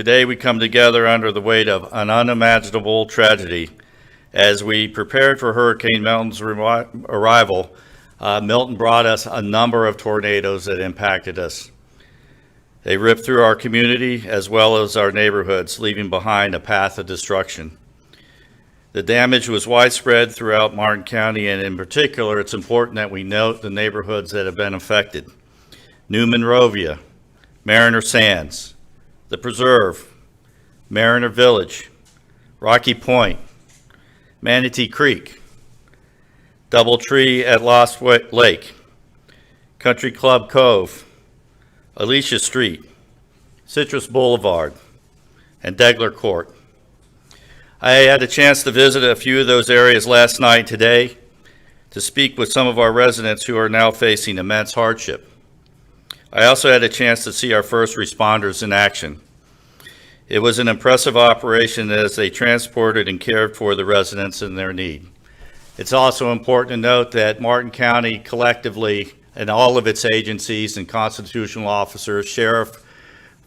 Today we come together under the weight of an unimaginable tragedy. As we prepared for Hurricane Milton's arrival, Milton brought us a number of tornadoes that impacted us. They ripped through our community as well as our neighborhoods, leaving behind a path of destruction. The damage was widespread throughout Martin County, and in particular, it's important that we note the neighborhoods that have been affected. New Monrovia, Mariner Sands, The Preserve, Mariner Village, Rocky Point, Manatee Creek, Doubletree at Lost Lake, Country Club Cove, Alicia Street, Citrus Boulevard, and Degler Court. I had a chance to visit a few of those areas last night and today to speak with some of our residents who are now facing immense hardship. I also had a chance to see our first responders in action. It was an impressive operation as they transported and cared for the residents in their need. It's also important to note that Martin County collectively and all of its agencies and constitutional officers, sheriff,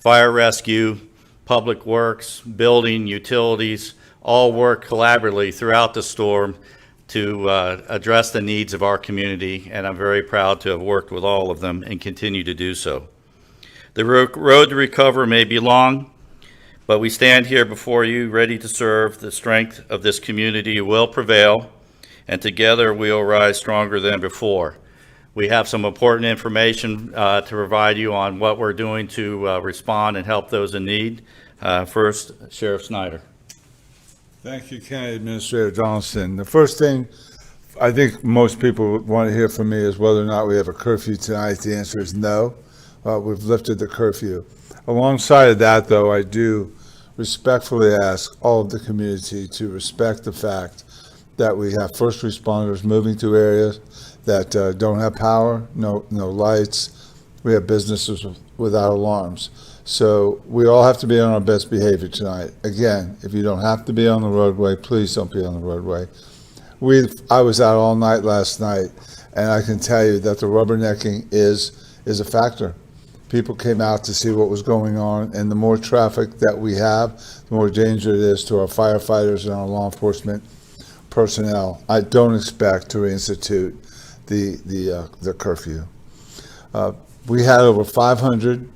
fire rescue, public works, building, utilities, all work collaboratively throughout the storm to address the needs of our community, and I'm very proud to have worked with all of them and continue to do so. The road to recover may be long, but we stand here before you ready to serve. The strength of this community will prevail, and together we will rise stronger than before. We have some important information to provide you on what we're doing to respond and help those in need. First, Sheriff Snyder. Thank you, County Administrator Donaldson. The first thing I think most people want to hear from me is whether or not we have a curfew tonight. The answer is no. We've lifted the curfew. Alongside of that, though, I do respectfully ask all of the community to respect the fact that we have first responders moving to areas that don't have power, no lights. We have businesses without alarms. So we all have to be on our best behavior tonight. Again, if you don't have to be on the roadway, please don't be on the roadway. I was out all night last night, and I can tell you that the rubbernecking is a factor. People came out to see what was going on, and the more traffic that we have, the more danger it is to our firefighters and our law enforcement personnel. I don't expect to reinstitute the curfew. We had over 500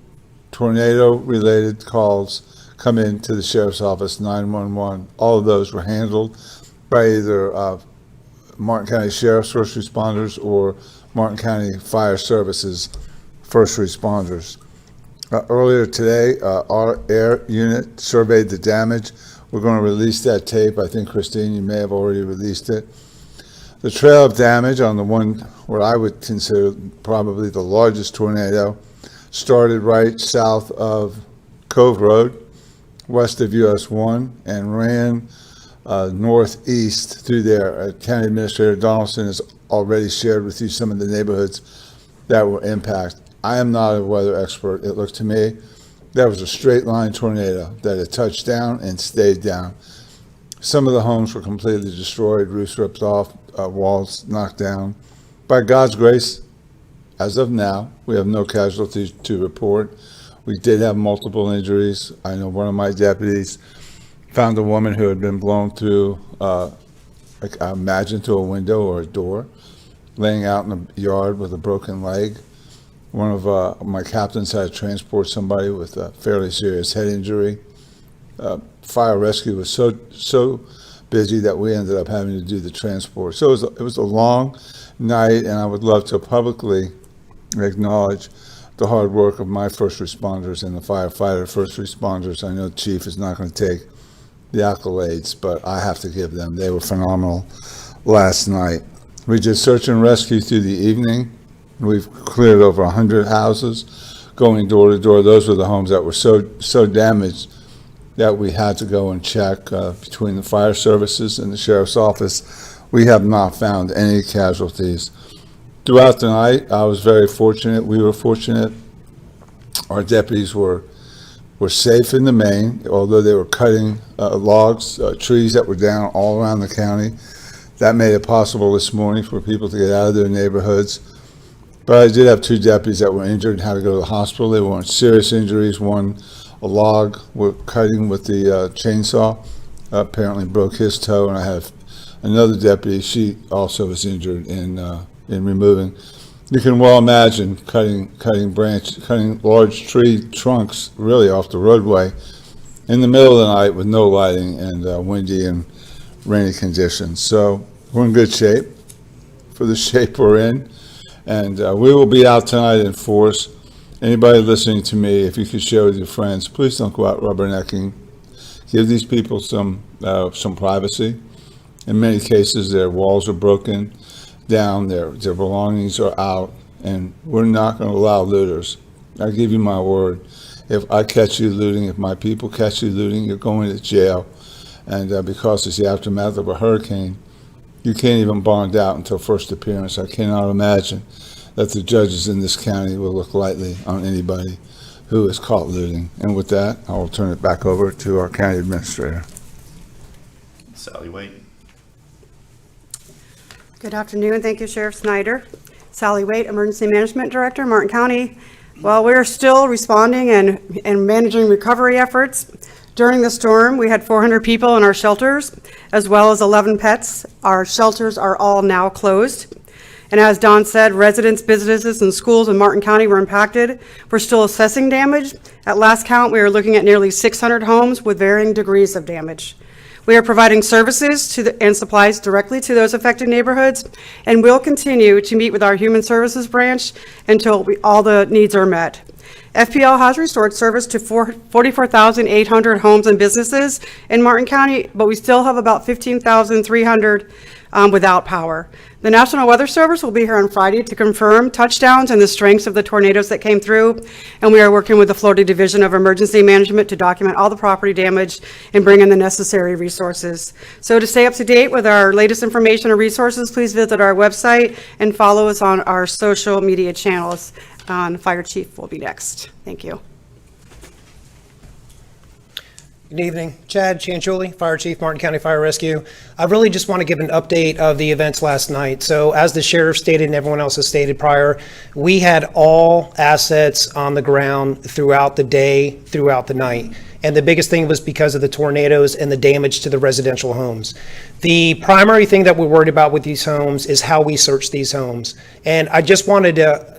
tornado-related calls come into the Sheriff's Office 911. All of those were handled by either Martin County Sheriff's first responders or Martin County Fire Services first responders. Earlier today, our air unit surveyed the damage. We're going to release that tape. I think, Christine, you may have already released it. The trail of damage on the one where I would consider probably the largest tornado started right south of Cove Road, west of US 1, and ran northeast through there. County Administrator Donaldson has already shared with you some of the neighborhoods that were impacted. I am not a weather expert. It looked to me that was a straight line tornado that had touched down and stayed down. Some of the homes were completely destroyed, roofs ripped off, walls knocked down. By God's grace, as of now, we have no casualties to report. We did have multiple injuries. I know one of my deputies found a woman who had been blown through, I imagine, to a window or a door, laying out in the yard with a broken leg. One of my captains had to transport somebody with a fairly serious head injury. Fire rescue was so busy that we ended up having to do the transport. So it was a long night, and I would love to publicly acknowledge the hard work of my first responders and the firefighter first responders. I know the chief is not going to take the accolades, but I have to give them. They were phenomenal last night. We did search and rescue through the evening. We've cleared over 100 houses, going door to door. Those were the homes that were so damaged that we had to go and check between the fire services and the sheriff's office. We have not found any casualties. Throughout the night, I was very fortunate. We were fortunate. Our deputies were safe in the main, although they were cutting logs, trees that were down all around the county. That made it possible this morning for people to get out of their neighborhoods. But I did have two deputies that were injured and had to go to the hospital. They weren't serious injuries. One a log cutting with the chainsaw. Apparently broke his toe, and I have another deputy. She also was injured in removing. You can well imagine cutting large tree trunks really off the roadway in the middle of the night with no lighting and windy and rainy conditions. So we're in good shape for the shape we're in, and we will be out tonight in force. Anybody listening to me, if you could share with your friends, please don't go out rubbernecking. Give these people some privacy. In many cases, their walls are broken down, their belongings are out, and we're not going to allow looters. I give you my word. If I catch you looting, if my people catch you looting, you're going to jail. And because it's the aftermath of a hurricane, you can't even bond out until first appearance. I cannot imagine that the judges in this county will look lightly on anybody who is caught looting. And with that, I will turn it back over to our county administrator. Sally Waite. Good afternoon. Thank you, Sheriff Snyder. Sally Waite, Emergency Management Director, Martin County. Well, we're still responding and managing recovery efforts. During the storm, we had 400 people in our shelters, as well as 11 pets. Our shelters are all now closed. And as Don said, residents, businesses, and schools in Martin County were impacted. We're still assessing damage. At last count, we are looking at nearly 600 homes with varying degrees of damage. We are providing services and supplies directly to those affected neighborhoods, and will continue to meet with our Human Services branch until all the needs are met. FPL has restored service to 44,800 homes and businesses in Martin County, but we still have about 15,300 without power. The National Weather Service will be here on Friday to confirm touchdowns and the strengths of the tornadoes that came through, and we are working with the Florida Division of Emergency Management to document all the property damage and bring in the necessary resources. So to stay up to date with our latest information and resources, please visit our website and follow us on our social media channels. Fire Chief will be next. Thank you. Good evening. Chad Chanchuli, Fire Chief, Martin County Fire Rescue. I really just want to give an update of the events last night. So as the sheriff stated and everyone else has stated prior, we had all assets on the ground throughout the day, throughout the night. And the biggest thing was because of the tornadoes and the damage to the residential homes. The primary thing that we're worried about with these homes is how we search these homes. And I just wanted to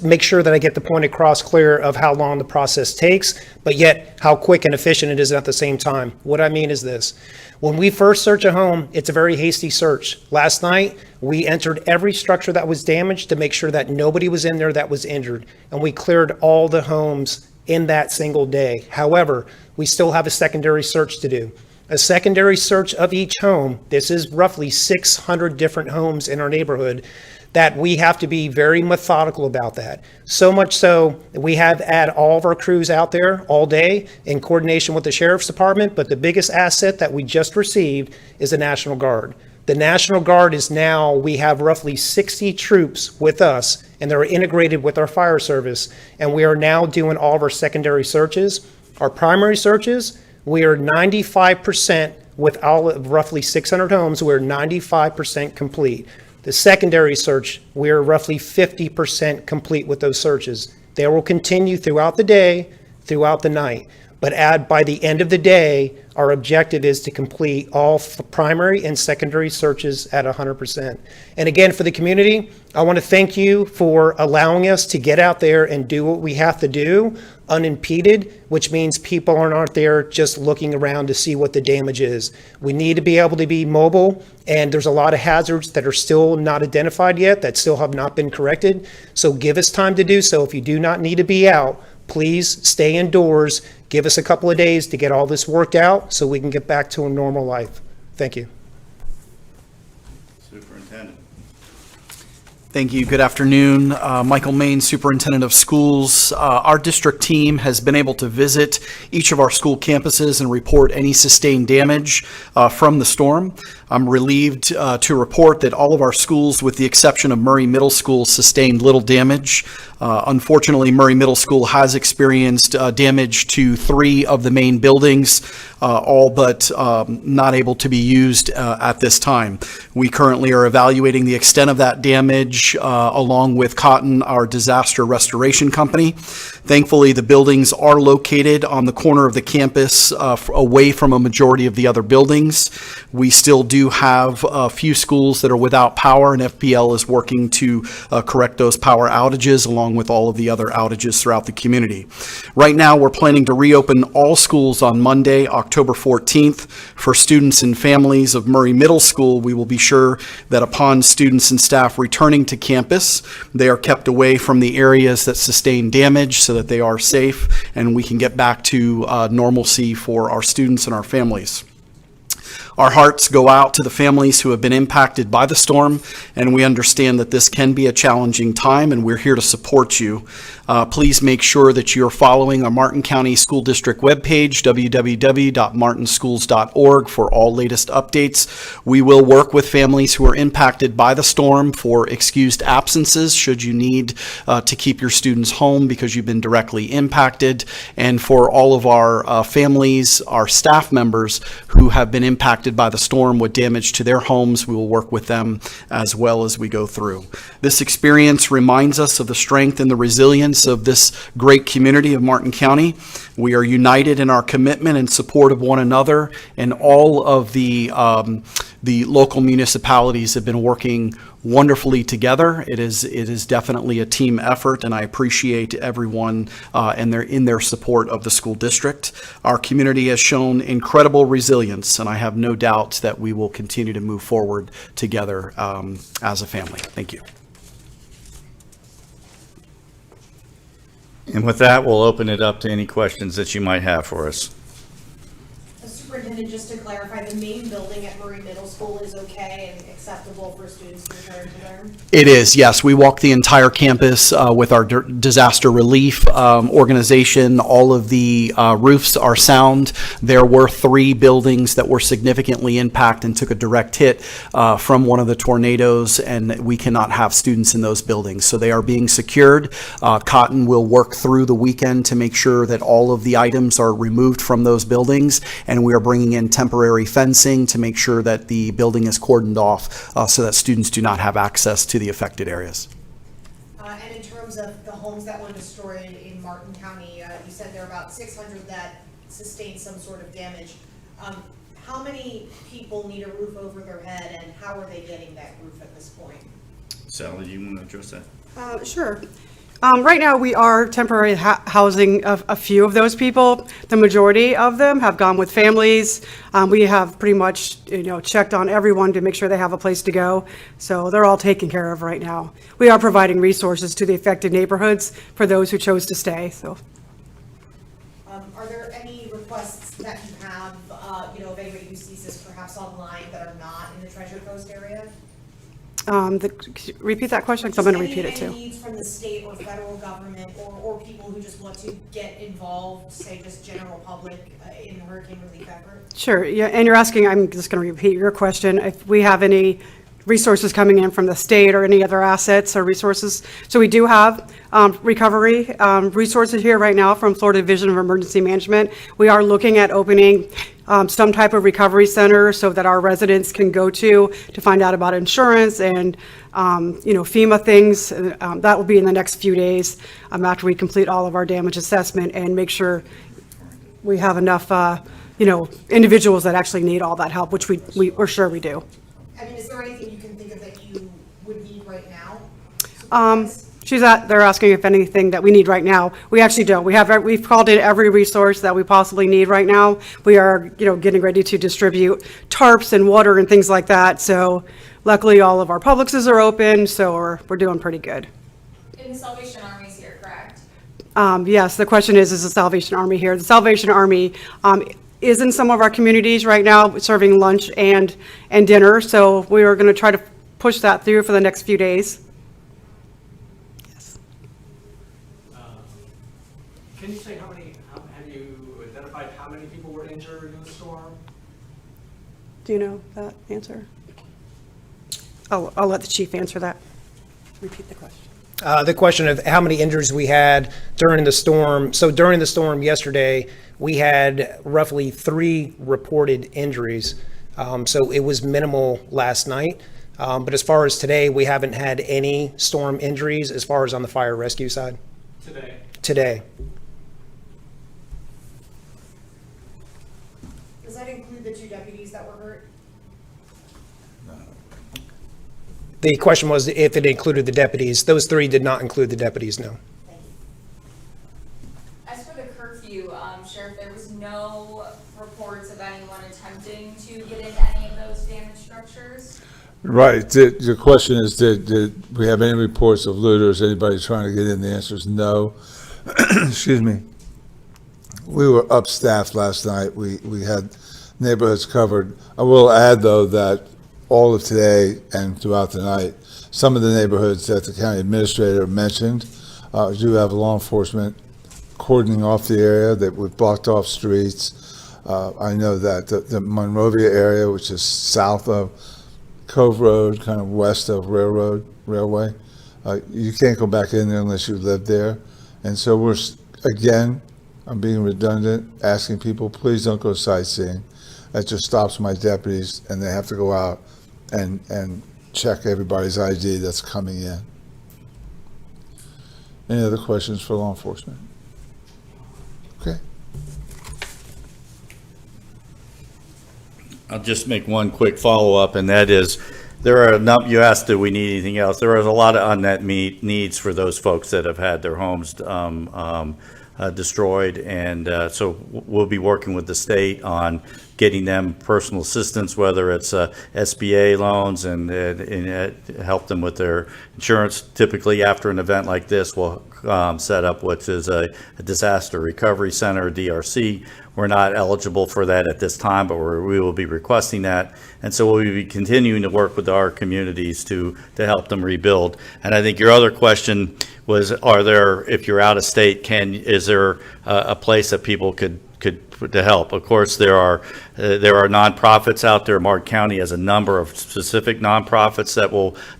make sure that I get the point across clear of how long the process takes, but yet how quick and efficient it is at the same time. What I mean is this. When we first search a home, it's a very hasty search. Last night, we entered every structure that was damaged to make sure that nobody was in there that was injured, and we cleared all the homes in that single day. However, we still have a secondary search to do. A secondary search of each home. This is roughly 600 different homes in our neighborhood that we have to be very methodical about that. So much so that we have had all of our crews out there all day in coordination with the Sheriff's Department, but the biggest asset that we just received is the National Guard. The National Guard is now, we have roughly 60 troops with us, and they're integrated with our fire service, and we are now doing all of our secondary searches. Our primary searches, we are 95% with all of roughly 600 homes, we're 95% complete. The secondary search, we are roughly 50% complete with those searches. They will continue throughout the day, throughout the night. But by the end of the day, our objective is to complete all primary and secondary searches at 100%. And again, for the community, I want to thank you for allowing us to get out there and do what we have to do unimpeded, which means people aren't out there just looking around to see what the damage is. We need to be able to be mobile, and there's a lot of hazards that are still not identified yet, that still have not been corrected. So give us time to do so. If you do not need to be out, please stay indoors. Give us a couple of days to get all this worked out so we can get back to a normal life. Thank you. Superintendent. Thank you. Good afternoon. Michael Main, Superintendent of Schools. Our district team has been able to visit each of our school campuses and report any sustained damage from the storm. I'm relieved to report that all of our schools, with the exception of Murray Middle School, sustained little damage. Unfortunately, Murray Middle School has experienced damage to 3 of the main buildings, all but not able to be used at this time. We currently are evaluating the extent of that damage along with Cotton, our disaster restoration company. Thankfully, the buildings are located on the corner of the campus away from a majority of the other buildings. We still do have a few schools that are without power, and FPL is working to correct those power outages along with all of the other outages throughout the community. Right now, we're planning to reopen all schools on Monday, October 14th. For students and families of Murray Middle School, we will be sure that upon students and staff returning to campus, they are kept away from the areas that sustain damage so that they are safe and we can get back to normalcy for our students and our families. Our hearts go out to the families who have been impacted by the storm, and we understand that this can be a challenging time, and we're here to support you. Please make sure that you're following our Martin County School District webpage, www.martinschools.org, for all latest updates. We will work with families who are impacted by the storm for excused absences should you need to keep your students home because you've been directly impacted. And for all of our families, our staff members who have been impacted by the storm with damage to their homes, we will work with them as well as we go through. This experience reminds us of the strength and the resilience of this great community of Martin County. We are united in our commitment and support of one another, and all of the local municipalities have been working wonderfully together. It is definitely a team effort, and I appreciate everyone and in their support of the school district. Our community has shown incredible resilience, and I have no doubt that we will continue to move forward together as a family. Thank you. And with that, we'll open it up to any questions that you might have for us. Superintendent, just to clarify, the main building at Murray Middle School is okay and acceptable for students to return to learn? It is, yes. We walk the entire campus with our disaster relief organization. All of the roofs are sound. There were 3 buildings that were significantly impacted and took a direct hit from one of the tornadoes, and we cannot have students in those buildings. So they are being secured. Cotton will work through the weekend to make sure that all of the items are removed from those buildings, and we are bringing in temporary fencing to make sure that the building is cordoned off so that students do not have access to the affected areas. And in terms of the homes that were destroyed in Martin County, you said there are about 600 that sustained some sort of damage. How many people need a roof over their head, and how are they getting that roof at this point? Sally, do you want to address that? Sure. Right now, we are temporarily housing a few of those people. The majority of them have gone with families. We have pretty much, checked on everyone to make sure they have a place to go. So they're all taken care of right now. We are providing resources to the affected neighborhoods for those who chose to stay, so. Are there any requests that you have, of anybody who sees this perhaps online that are not in the Treasure Coast area? Repeat that question, because I'm going to repeat it Any too. needs from the state or federal government or people who just want to get involved, say just general public, in the hurricane relief effort? Sure, yeah, and you're asking, I'm just going to repeat your question, if we have any resources coming in from the state or any other assets or resources. So we do have recovery resources here right now from Florida Division of Emergency Management. We are looking at opening some type of recovery center so that our residents can go to find out about insurance and FEMA things. That will be in the next few days after we complete all of our damage assessment and make sure we have enough individuals that actually need all that help, which we're sure we do. I mean, is there anything you can think of that you would need right now? They're asking if anything that we need right now. We actually don't. We've called in every resource that we possibly need right now. We are, getting ready to distribute tarps and water and things like that. So luckily all of our Publixes are open, so we're doing pretty good. And the Salvation Army's here, correct? Yes, the question is the Salvation Army here? The Salvation Army is in some of our communities right now serving lunch and dinner. So we are going to try to push that through for the next few days. Yes. Can you say have you identified how many people were injured in the storm? Do you know that answer? I'll let the chief answer that. Repeat the question. The question of how many injuries we had during the storm. So during the storm yesterday, we had roughly 3 reported injuries. So it was minimal last night. But as far as today, we haven't had any storm injuries as far as on the fire rescue side today. Does that include the 2 deputies that were hurt? The question was if it included the deputies. Those 3 did not include the deputies, no. Thank you. As for the curfew, Sheriff, there was no reports of anyone attempting to get into any of those damaged structures? Right. The question is, did we have any reports of looters, anybody trying to get in? The answer is no. Excuse me. We were upstaffed last night. We had neighborhoods covered. I will add, though, that all of today and throughout the night, some of the neighborhoods that the county administrator mentioned do have law enforcement cordoning off the area, that we've blocked off streets. I know that the Monrovia area, which is south of Cove Road, kind of west of Railway, you can't go back in there unless you live there. And so again, I'm being redundant, asking people, please don't go sightseeing. That just stops my deputies, and they have to go out and check everybody's ID that's coming in. Any other questions for law enforcement? Okay. I'll just make one quick follow-up, and that is, there are you asked, do we need anything else? There are a lot of unmet needs for those folks that have had their homes destroyed, and so we'll be working with the state on getting them personal assistance, whether it's SBA loans and help them with their insurance. Typically, after an event like this, we'll set up what is a disaster recovery center, DRC. We're not eligible for that at this time, but we will be requesting that. And so we'll be continuing to work with our communities to help them rebuild. And I think your other question was, if you're out of state, is there a place that people could to help? Of course, there are nonprofits out there. Martin County has a number of specific nonprofits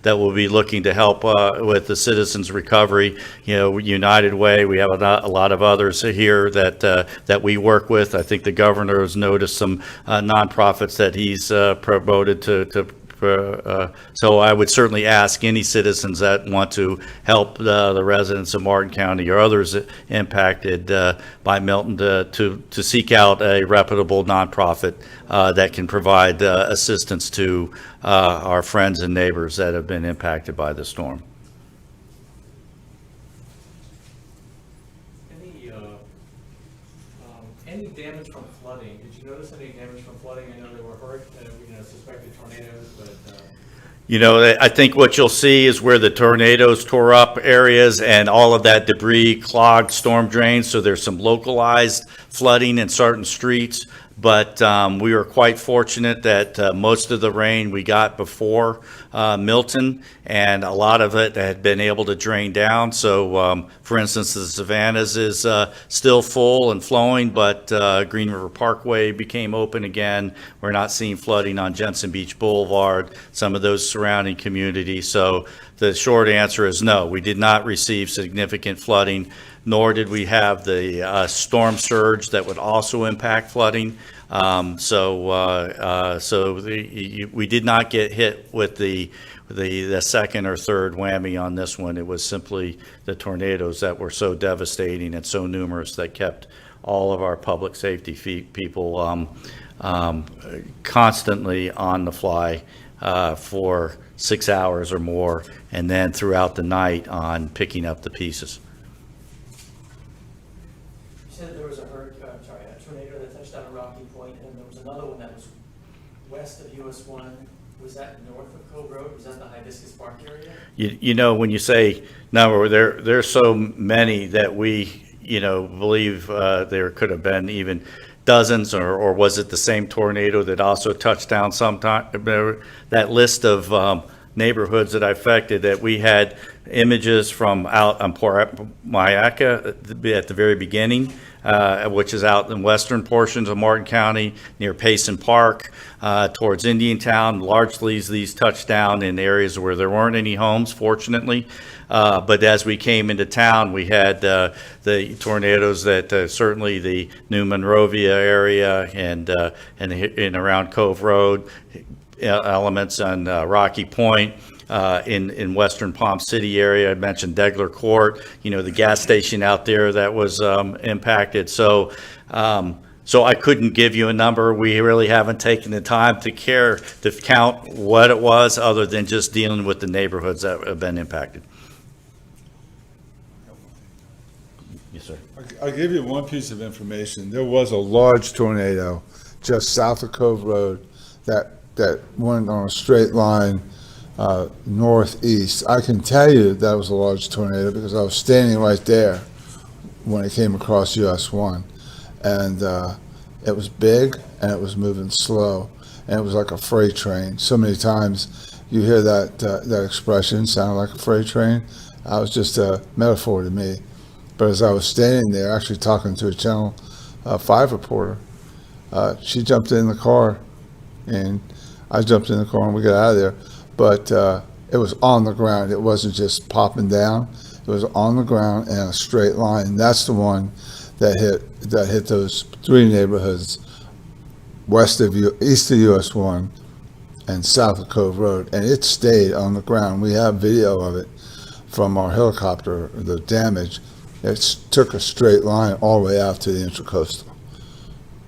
that will be looking to help with the citizens' recovery. You know, United Way. We have a lot of others here that we work with. I think the governor has noticed some nonprofits that he's promoted to. So I would certainly ask any citizens that want to help the residents of Martin County or others impacted by Milton to seek out a reputable nonprofit that can provide assistance to our friends and neighbors that have been impacted by the storm. Any damage from flooding? Did you notice any damage from flooding? I know they were hurt, suspected tornadoes, but. You know, I think what you'll see is where the tornadoes tore up areas and all of that debris clogged storm drains. So there's some localized flooding in certain streets. But we were quite fortunate that most of the rain we got before Milton, and a lot of it had been able to drain down. So, for instance, the Savannahs is still full and flowing, but Green River Parkway became open again. We're not seeing flooding on Jensen Beach Boulevard, some of those surrounding communities. So the short answer is no, we did not receive significant flooding, nor did we have the storm surge that would also impact flooding. We did not get hit with the second or third whammy on this one. It was simply the tornadoes that were so devastating and so numerous that kept all of our public safety people constantly on the fly for 6 hours or more, and then throughout the night on picking up the pieces. You said there was a tornado that touched down at Rocky Point, and there was another one that was west of US 1. Was that north of Cove Road? Was that the Hibiscus Park area? You know, when you say number, there's so many that we, believe there could have been even dozens, or was it the same tornado that also touched down sometime? That list of neighborhoods that I affected, that we had images from out on Mayaca at the very beginning, which is out in western portions of Martin County near Payson Park, towards Indiantown. Largely these touched down in areas where there weren't any homes, fortunately. But as we came into town, we had the tornadoes that certainly the New Monrovia area and around Cove Road, elements on Rocky Point, in western Palm City area. I mentioned Degler Court, the gas station out there that was impacted. So I couldn't give you a number. We really haven't taken the time to count what it was, other than just dealing with the neighborhoods that have been impacted. Yes, sir. I'll give you one piece of information. There was a large tornado just south of Cove Road that went on a straight line northeast. I can tell you that was a large tornado because I was standing right there when it came across US 1. And it was big and it was moving slow. And it was like a freight train. So many times you hear that expression, sound like a freight train. It was just a metaphor to me. But as I was standing there, actually talking to a Channel 5 reporter, she jumped in the car, and I jumped in the car, and we got out of there. But it was on the ground. It wasn't just popping down. It was on the ground in a straight line. That's the one that hit those three neighborhoods east of US 1 and south of Cove Road, and it stayed on the ground. We have video of it from our helicopter, the damage. It took a straight line all the way out to the Intracoastal.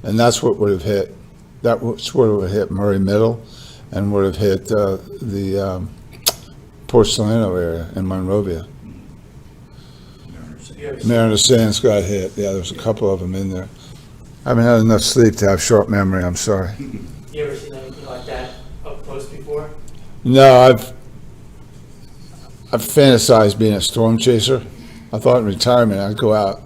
And that's what would have hit. That was what would have hit Murray Middle and would have hit the Porcelano area in Monrovia. Mariner Sands got hit. Yeah, there's a couple of them in there. I haven't had enough sleep to have short memory. I'm sorry. You ever seen anything like that up close before? No, I've fantasized being a storm chaser. I thought in retirement I'd go out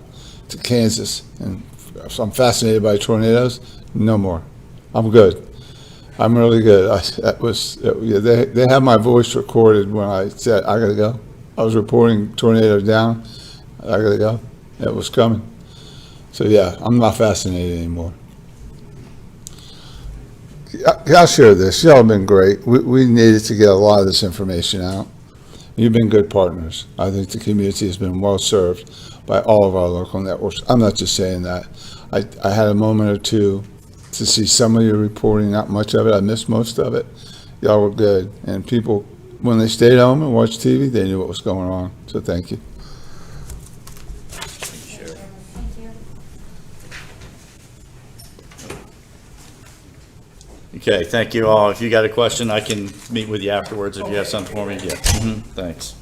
to Kansas, and if I'm fascinated by tornadoes, no more. I'm good. I'm really good. They have my voice recorded when I said, I gotta go. I was reporting tornadoes down. I gotta go. It was coming. So yeah, I'm not fascinated anymore. I'll share this. Y'all have been great. We needed to get a lot of this information out. You've been good partners. I think the community has been well served by all of our local networks. I'm not just saying that. I had a moment or two to see some of your reporting, not much of it. I missed most of it. Y'all were good. And people, when they stayed home and watched TV, they knew what was going on. So thank you. Okay, thank you all. If you got a question, I can meet with you afterwards if you have something for me. Yeah. Thanks.